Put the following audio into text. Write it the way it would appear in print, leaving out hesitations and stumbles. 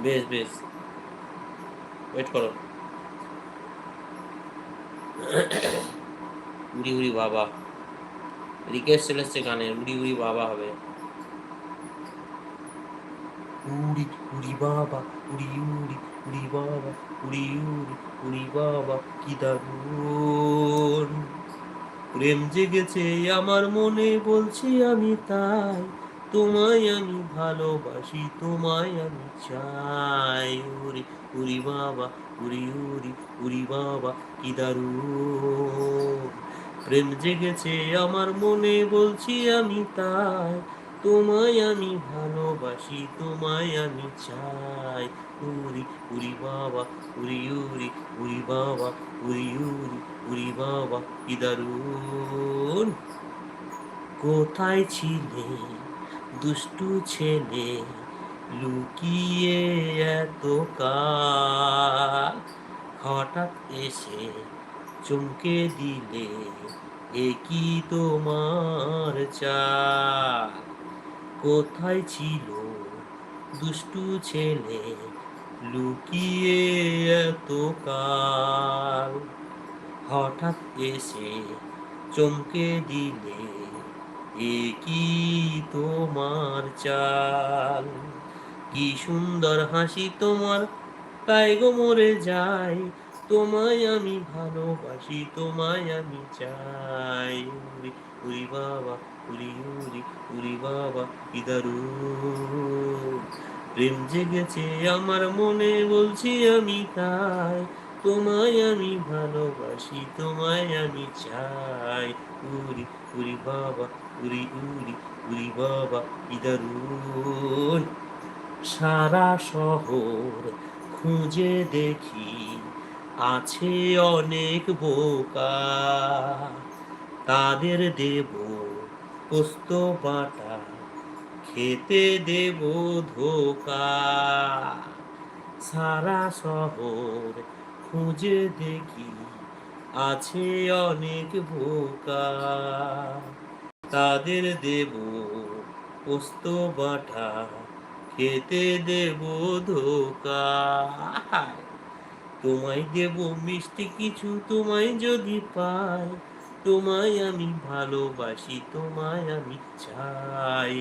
বেশ বেশ, ওয়েট করো। উড়ি উড়ি বাবা, রিকোয়েস্ট চলে এসছে গানের, উড়ি উড়ি বাবা হবে। উড়ি উড়ি বাবা, উড়ি উড়ি উড়ি বাবা, উড়ি উড়ি উড়ি বাবা, কি দারুণ প্রেম জেগেছে আমার মনে, বলছি আমি তাই, তোমায় আমি ভালোবাসি, তোমায় আমি চাই। উড়ি উড়ি বাবা, উড়ি উড়ি উড়ি বাবা, কি দারুণ প্রেম জেগেছে আমার মনে, বলছি আমি তাই, তোমায় আমি ভালোবাসি, তোমায় আমি চাই। উড়ি উড়ি বাবা, উড়ি উড়ি উড়ি বাবা, উড়ি উড়ি উড়ি বাবা, কি দারুণ কোথায় ছিলে দুষ্টু ছেলে, লুকিয়ে এত কাল, হঠাৎ এসে চমকে দিলে, এ কি তোমার চাল। কোথায় ছিল দুষ্টু ছেলে, লুকিয়ে এত কাল, হঠাৎ এসে চমকে দিলে, এ কি তোমার চাল। কি সুন্দর হাসি তোমার, তাই গো মরে যাই, তোমায় আমি ভালোবাসি, তোমায় আমি চাই। উরি উরি বাবা, উরি উরি উরি বাবা, কি দারুণ প্রেম জেগেছে আমার মনে, বলছি আমি তাই, তোমায় আমি ভালোবাসি, তোমায় আমি চাই। উরি উরি বাবা, উরি উরি উরি বাবা, কি দারুণ সারা শহর খুঁজে দেখি, আছে অনেক বোকা, তাদের দেব পোস্ত বাটা, খেতে দেব ধোকা। সারা শহর খুঁজে দেখি, আছে অনেক বোকা, তাদের দেব পোস্ত বাটা, খেতে দেব ধোকা। তোমায় দেব মিষ্টি কিছু, তোমায় যদি পাই, তোমায় আমি ভালোবাসি, তোমায় আমি চাই।